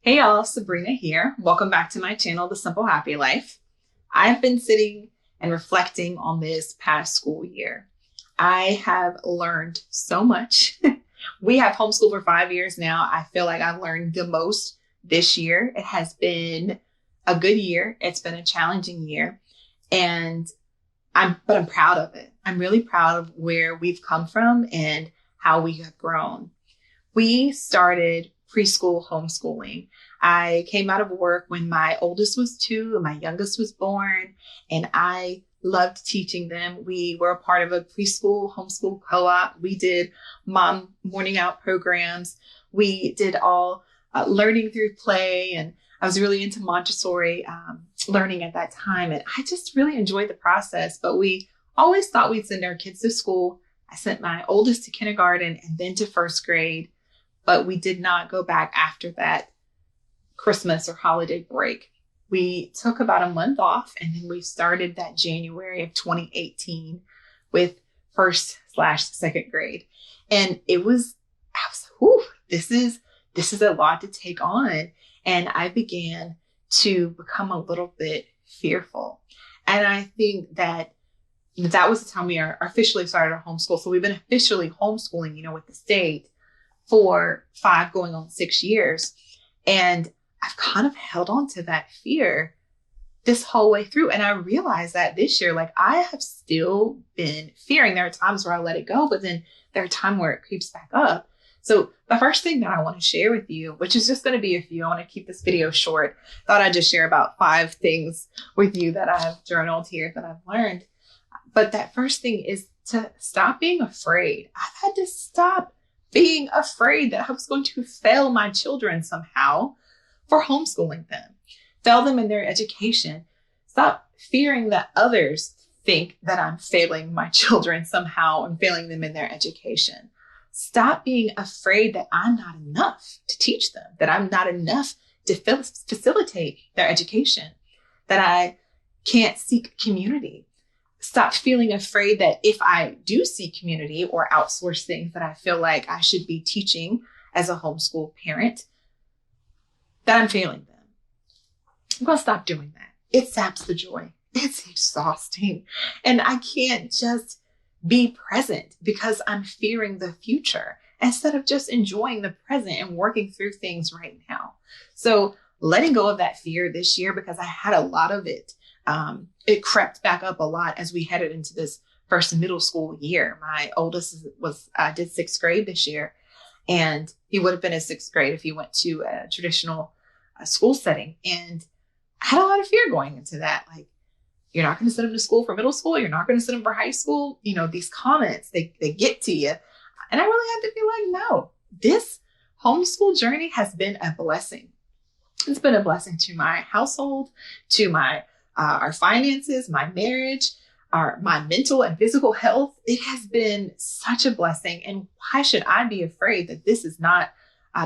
Hey y'all, Sabrina here. Welcome back to my channel, The Simple Happy Life. I've been sitting and reflecting on this past school year. I have learned so much. We have homeschooled for 5 years now. I feel like I've learned the most this year. It has been a good year. It's been a challenging year, and I'm proud of it. I'm really proud of where we've come from and how we have grown. We started preschool homeschooling. I came out of work when my oldest was 2 and my youngest was born, and I loved teaching them. We were a part of a preschool homeschool co-op. We did mom morning out programs. We did all learning through play, and I was really into Montessori learning at that time, and I just really enjoyed the process. But we always thought we'd send our kids to school. I sent my oldest to kindergarten and then to first grade, but we did not go back after that Christmas or holiday break. We took about a month off, and then we started that January of 2018 with first/second grade. And I was, whew, this is a lot to take on. And I began to become a little bit fearful. And I think that was the time we are officially started our homeschool. So we've been officially homeschooling, with the state for 5 going on 6 years. And I've kind of held on to that fear this whole way through. And I realized that this year, I have still been fearing. There are times where I let it go, but then there are times where it creeps back up. So the first thing that I want to share with you, which is just going to be a few, I want to keep this video short. Thought I'd just share about 5 things with you that I've journaled here that I've learned. But that first thing is to stop being afraid. I've had to stop being afraid that I was going to fail my children somehow for homeschooling them, fail them in their education. Stop fearing that others think that I'm failing my children somehow and failing them in their education. Stop being afraid that I'm not enough to teach them, that I'm not enough to facilitate their education, that I can't seek community. Stop feeling afraid that if I do seek community or outsource things that I feel like I should be teaching as a homeschool parent, that I'm failing them. I'm going to stop doing that. It saps the joy. It's exhausting. And I can't just be present because I'm fearing the future instead of just enjoying the present and working through things right now. So letting go of that fear this year, because I had a lot of it. It crept back up a lot as we headed into this first middle school year. My oldest did 6th grade this year, and he would have been in 6th grade if he went to a traditional school setting. And I had a lot of fear going into that. You're not going to send him to school for middle school. You're not going to send him for high school. These comments, they get to you. And I really had to be like, no, this homeschool journey has been a blessing. It's been a blessing to my household, to our finances, my marriage, my mental and physical health. It has been such a blessing. And why should I be afraid that this is not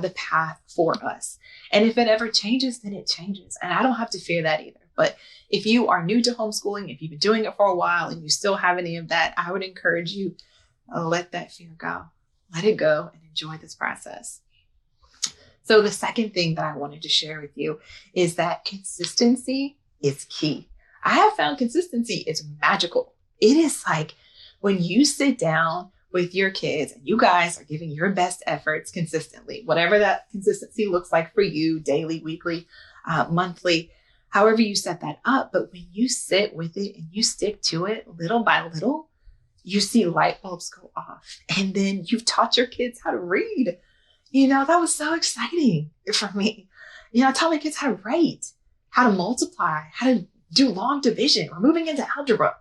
the path for us? And if it ever changes, then it changes. And I don't have to fear that either. But if you are new to homeschooling, if you've been doing it for a while and you still have any of that, I would encourage you, let that fear go. Let it go and enjoy this process. So the second thing that I wanted to share with you is that consistency is key. I have found consistency is magical. It is like when you sit down with your kids and you guys are giving your best efforts consistently, whatever that consistency looks like for you, daily, weekly, monthly, however you set that up. But when you sit with it and you stick to it little by little, you see light bulbs go off. And then you've taught your kids how to read. That was so exciting for me. I taught my kids how to write, how to multiply, how to do long division. We're moving into algebra.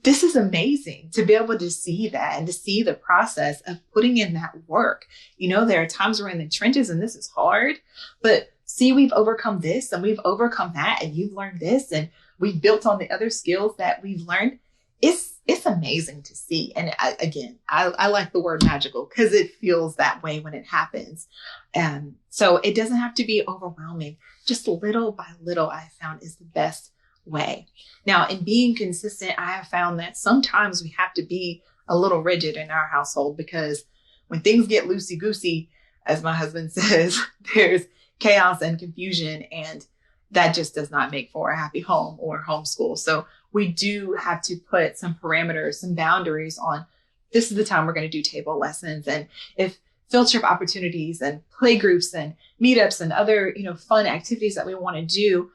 This is amazing to be able to see that and to see the process of putting in that work. There are times we're in the trenches and this is hard, but see, we've overcome this and we've overcome that, and you've learned this, and we've built on the other skills that we've learned. It's amazing to see. And I like the word magical because it feels that way when it happens. And so it doesn't have to be overwhelming. Just little by little, I found is the best way. Now, in being consistent, I have found that sometimes we have to be a little rigid in our household, because when things get loosey-goosey, as my husband says, there's chaos and confusion, and that just does not make for a happy home or homeschool. So we do have to put some parameters, some boundaries on, this is the time we're going to do table lessons. And if field trip opportunities and play groups and meetups and other, fun activities that we want to do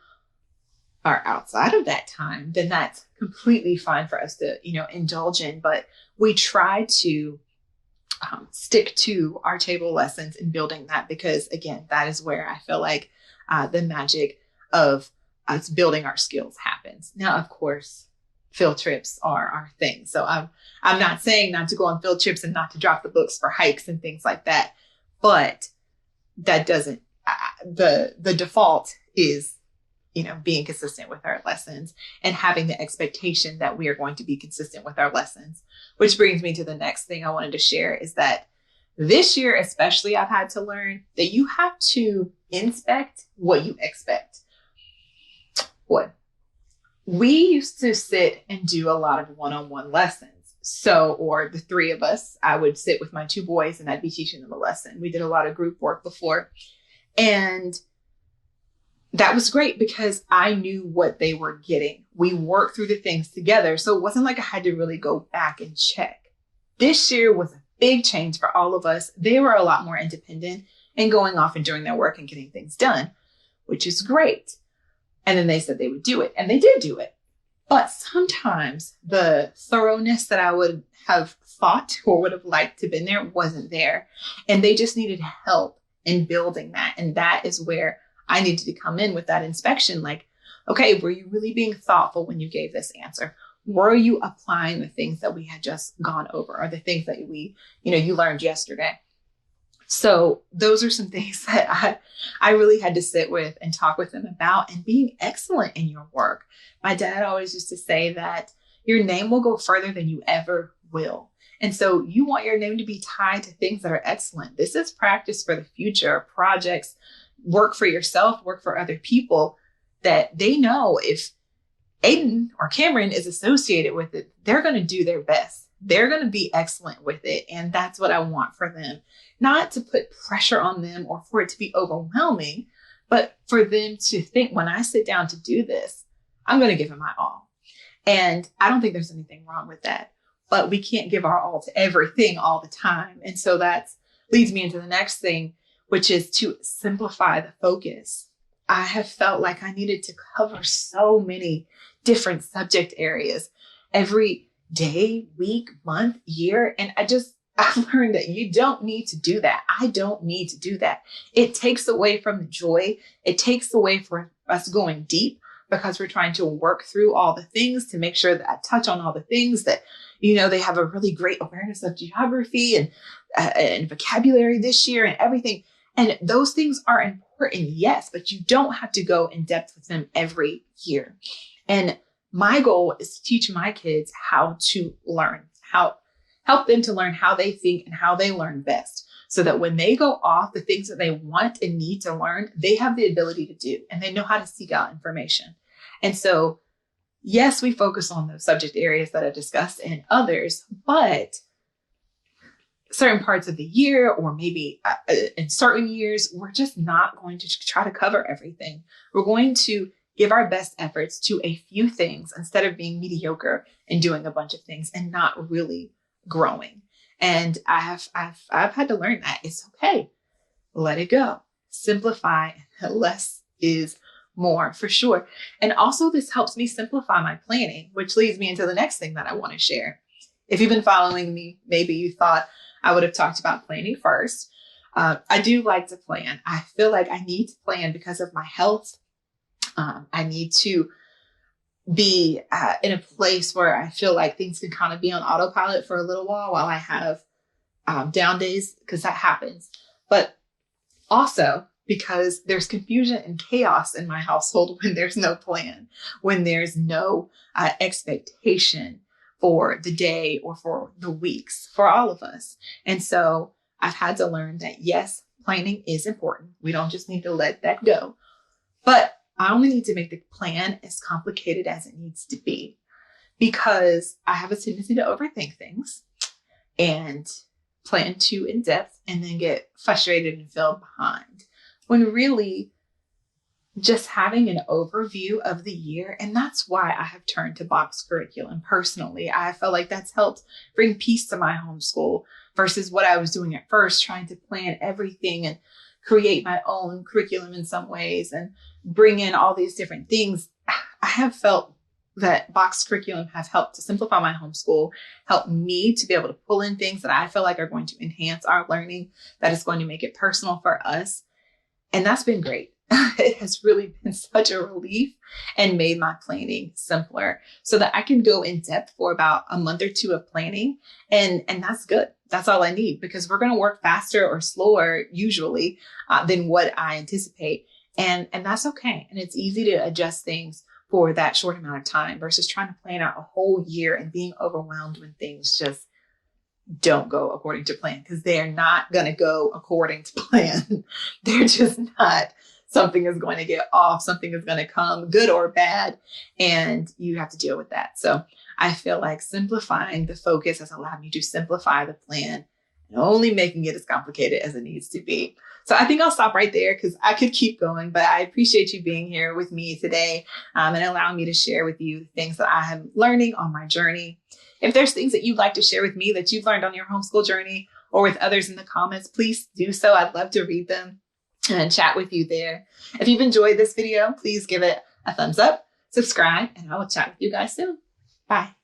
are outside of that time, then that's completely fine for us to, indulge in. But we try to stick to our table lessons and building that, because again, that is where I feel like the magic of us building our skills happens. Now, of course, field trips are our thing. So I'm not saying not to go on field trips and not to drop the books for hikes and things like that, but that doesn't, the default is, being consistent with our lessons and having the expectation that we are going to be consistent with our lessons. Which brings me to the next thing I wanted to share, is that this year, especially, I've had to learn that you have to inspect what you expect. What? We used to sit and do a lot of one-on-one lessons. So, or the three of us, I would sit with my two boys and I'd be teaching them a lesson. We did a lot of group work before. And that was great because I knew what they were getting. We worked through the things together. So it wasn't like I had to really go back and check. This year was a big change for all of us. They were a lot more independent and going off and doing their work and getting things done, which is great. And then they said they would do it, and they did do it. But sometimes the thoroughness that I would have thought or would have liked to have been there wasn't there. And they just needed help in building that. And that is where I needed to come in with that inspection. Like, okay, were you really being thoughtful when you gave this answer? Were you applying the things that we had just gone over, or the things that you learned yesterday? So those are some things that I really had to sit with and talk with them about, and being excellent in your work. My dad always used to say that your name will go further than you ever will. And so you want your name to be tied to things that are excellent. This is practice for the future, projects, work for yourself, work for other people, that they know if Aiden or Cameron is associated with it, they're going to do their best. They're going to be excellent with it. And that's what I want for them. Not to put pressure on them or for it to be overwhelming, but for them to think, when I sit down to do this, I'm going to give it my all. And I don't think there's anything wrong with that, but we can't give our all to everything all the time. And so that leads me into the next thing, which is to simplify the focus. I have felt like I needed to cover so many different subject areas every day, week, month, year. And I've learned that you don't need to do that. I don't need to do that. It takes away from the joy. It takes away from us going deep, because we're trying to work through all the things to make sure that I touch on all the things that, they have a really great awareness of geography and vocabulary this year and everything. And those things are important, yes, but you don't have to go in depth with them every year. And my goal is to teach my kids how to learn, help them to learn how they think and how they learn best, so that when they go off, the things that they want and need to learn, they have the ability to do, and they know how to seek out information. And so, yes, we focus on those subject areas that I discussed and others, but certain parts of the year, or maybe in certain years, we're just not going to try to cover everything. We're going to give our best efforts to a few things instead of being mediocre and doing a bunch of things and not really growing. And I've had to learn that it's okay. Let it go. Simplify. Less is more, for sure. And also, this helps me simplify my planning, which leads me into the next thing that I want to share. If you've been following me, maybe you thought I would have talked about planning first. I do like to plan. I feel like I need to plan because of my health. I need to be in a place where I feel like things can kind of be on autopilot for a little while I have down days, because that happens. But also because there's confusion and chaos in my household when there's no plan, when there's no expectation for the day or for the weeks, for all of us. And so I've had to learn that, yes, planning is important. We don't just need to let that go. But I only need to make the plan as complicated as it needs to be, because I have a tendency to overthink things. And plan too in depth and then get frustrated and feel behind. When really just having an overview of the year, and that's why I have turned to box curriculum personally. I feel like that's helped bring peace to my homeschool versus what I was doing at first, trying to plan everything and create my own curriculum in some ways and bring in all these different things. I have felt that box curriculum have helped to simplify my homeschool, help me to be able to pull in things that I feel like are going to enhance our learning, that is going to make it personal for us. And that's been great. It has really been such a relief and made my planning simpler so that I can go in depth for about a month or two of planning. And that's good. That's all I need, because we're going to work faster or slower usually than what I anticipate. And that's okay. And it's easy to adjust things for that short amount of time versus trying to plan out a whole year and being overwhelmed when things just don't go according to plan, because they're not going to go according to plan. They're just not. Something is going to get off. Something is going to come, good or bad, and you have to deal with that. So I feel like simplifying the focus has allowed me to simplify the plan and only making it as complicated as it needs to be. So I think I'll stop right there because I could keep going, but I appreciate you being here with me today and allowing me to share with you things that I am learning on my journey. If there's things that you'd like to share with me that you've learned on your homeschool journey or with others in the comments, please do so. I'd love to read them and chat with you there. If you've enjoyed this video, please give it a thumbs up, subscribe, and I will chat with you guys soon. Bye.